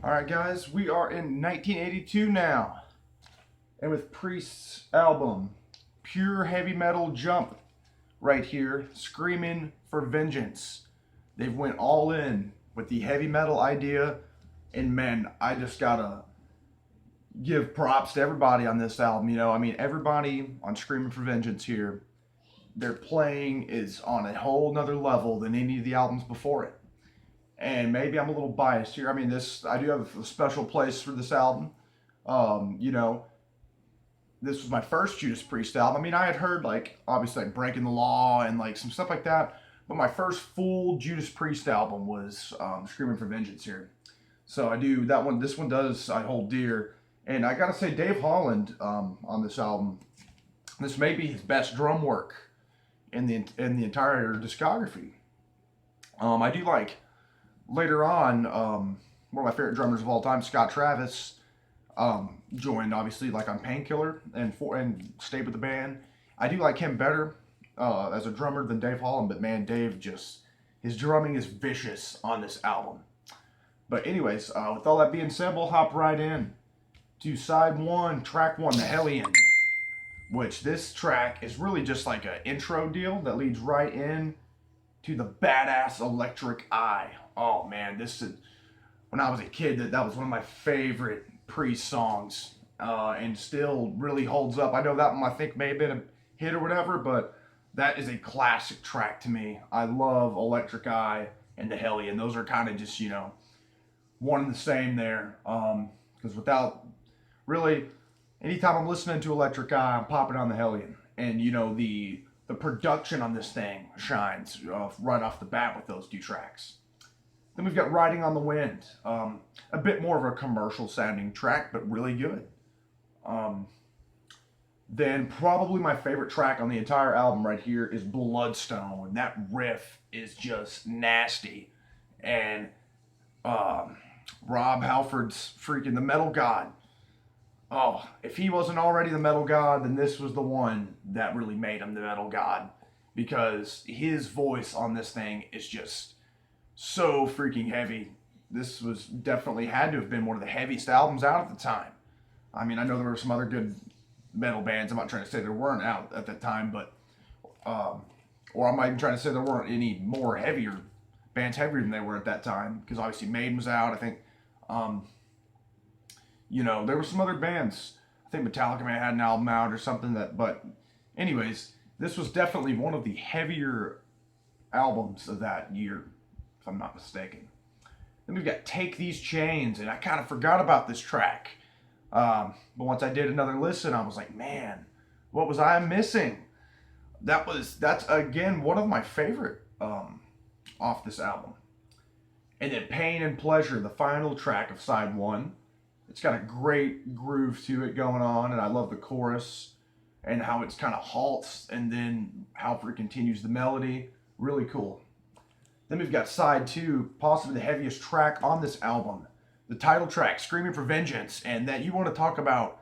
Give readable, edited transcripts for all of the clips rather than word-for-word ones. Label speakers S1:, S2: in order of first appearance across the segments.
S1: Alright guys, we are in 1982 now. And with Priest's album, Pure Heavy Metal Jump, right here, screaming for vengeance. They've went all in with the heavy metal idea. And man, I just gotta give props to everybody on this album. Everybody on Screaming for Vengeance here, their playing is on a whole nother level than any of the albums before it. And maybe I'm a little biased here. I do have a special place for this album. Um, you know, this was my first Judas Priest album. I had heard obviously Breaking the Law and some stuff like that, but my first full Judas Priest album was Screaming for Vengeance here. So I do that one. This one does I hold dear, and I gotta say Dave Holland on this album. This may be his best drum work in the entire discography. I do like. Later on, one of my favorite drummers of all time, Scott Travis, joined obviously on Painkiller and stayed with the band. I do like him better as a drummer than Dave Holland, but man, Dave his drumming is vicious on this album. But anyways, with all that being said, we'll hop right in to side one, track one, The Hellion, which this track is really just like an intro deal that leads right in to the badass Electric Eye. Oh man, when I was a kid, that was one of my favorite Priest songs, and still really holds up. I know that one I think may have been a hit or whatever, but that is a classic track to me. I love Electric Eye and The Hellion. Those are kind of just one and the same there. Because without really, anytime I'm listening to Electric Eye, I'm popping on The Hellion, and the production on this thing shines right off the bat with those two tracks. Then we've got Riding on the Wind, a bit more of a commercial sounding track, but really good. Then probably my favorite track on the entire album right here is Bloodstone. That riff is just nasty. And Rob Halford's freaking the Metal God. Oh, if he wasn't already the Metal God, then this was the one that really made him the Metal God. Because his voice on this thing is just so freaking heavy. This was definitely had to have been one of the heaviest albums out at the time. I know there were some other good metal bands. I'm not trying to say there weren't out at that time, but or I'm not even trying to say there weren't any more heavier bands heavier than they were at that time, because obviously Maiden was out. I think there were some other bands. I think Metallica may have had an album out or something but anyways, this was definitely one of the heavier albums of that year, if I'm not mistaken. Then we've got Take These Chains, and I kind of forgot about this track. But once I did another listen, I was like, man, what was I missing? That's again one of my favorite off this album. And then Pain and Pleasure, the final track of side one. It's got a great groove to it going on, and I love the chorus and how it's kind of halts and then Halford continues the melody. Really cool. Then we've got side two, possibly the heaviest track on this album. The title track, Screaming for Vengeance. And that you want to talk about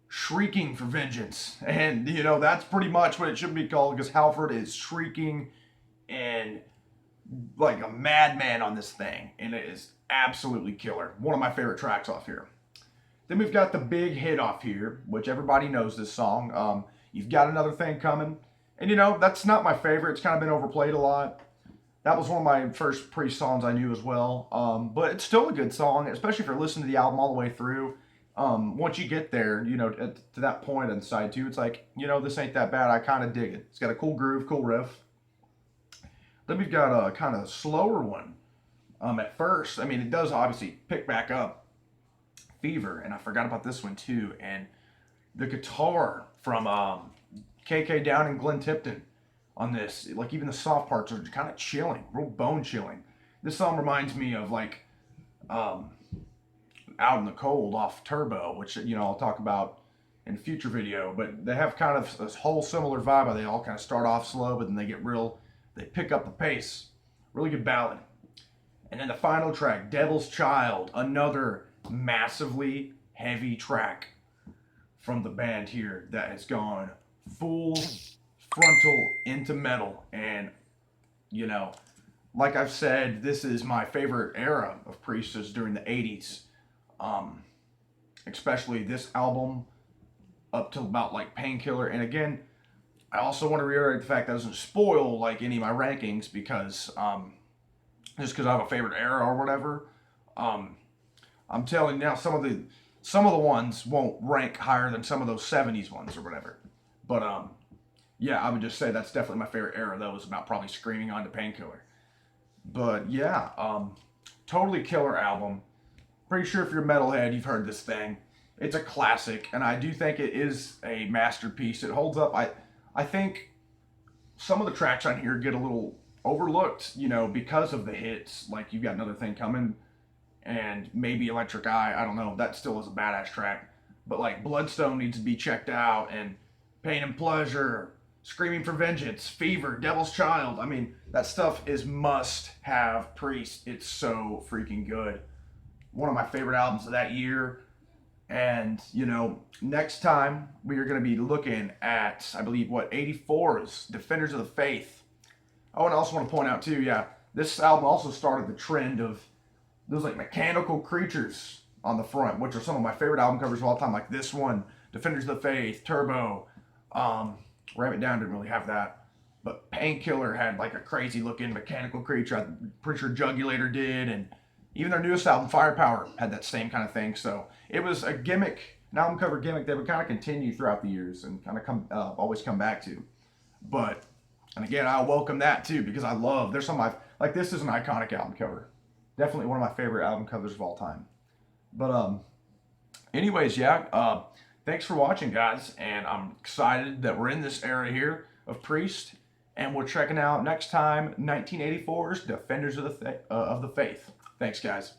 S1: shrieking for vengeance. And, that's pretty much what it should be called, because Halford is shrieking and like a madman on this thing. And it is absolutely killer. One of my favorite tracks off here. Then we've got the big hit off here, which everybody knows this song. You've Got Another Thing Coming. And, that's not my favorite. It's kind of been overplayed a lot. That was one of my first Priest songs I knew as well. But it's still a good song, especially if you're listening to the album all the way through. Once you get there, to that point on side two, it's like, this ain't that bad. I kind of dig it. It's got a cool groove, cool riff. Then we've got a kind of slower one. At first, it does obviously pick back up. Fever, and I forgot about this one too. And the guitar from KK Down and Glenn Tipton on this, even the soft parts are kind of chilling, real bone chilling. This song reminds me of Out in the Cold off Turbo, which I'll talk about in a future video. But they have kind of this whole similar vibe. They all kind of start off slow, but then they pick up the pace. Really good ballad. And then the final track, Devil's Child, another massively heavy track from the band here that has gone full frontal into metal. And like I've said, this is my favorite era of Priest is during the 80s. Especially this album up till about like Painkiller. And again, I also want to reiterate the fact that doesn't spoil like any of my rankings because just because I have a favorite era or whatever. I'm telling you now, some of the ones won't rank higher than some of those 70s ones or whatever. But yeah, I would just say that's definitely my favorite era. That was about probably screaming on to Painkiller. But yeah, totally killer album. Pretty sure if you're a metalhead, you've heard this thing. It's a classic, and I do think it is a masterpiece. It holds up. I think some of the tracks on here get a little overlooked, you know, because of the hits. Like You've Got Another Thing Coming and maybe Electric Eye. I don't know. That still is a badass track. But like Bloodstone needs to be checked out, and Pain and Pleasure, Screaming for Vengeance, Fever, Devil's Child. I mean, that stuff is must have Priest. It's so freaking good. One of my favorite albums of that year. And, you know, next time we are going to be looking at, I believe, 84's Defenders of the Faith. Oh, and I also want to point out, too, yeah, this album also started the trend of those, like, mechanical creatures on the front, which are some of my favorite album covers of all time, like this one, Defenders of the Faith, Turbo. Ram It Down didn't really have that. But Painkiller had, like, a crazy-looking mechanical creature. I'm pretty sure Jugulator did, and even their newest album, Firepower, had that same kind of thing. So it was a gimmick, an album cover gimmick that would kind of continue throughout the years and kind of always come back to. But, and again, I welcome that too because I love, there's some like this is an iconic album cover. Definitely one of my favorite album covers of all time. But anyways, yeah, thanks for watching, guys. And I'm excited that we're in this era here of Priest. And we're checking out next time 1984's Defenders of the Faith. Thanks, guys.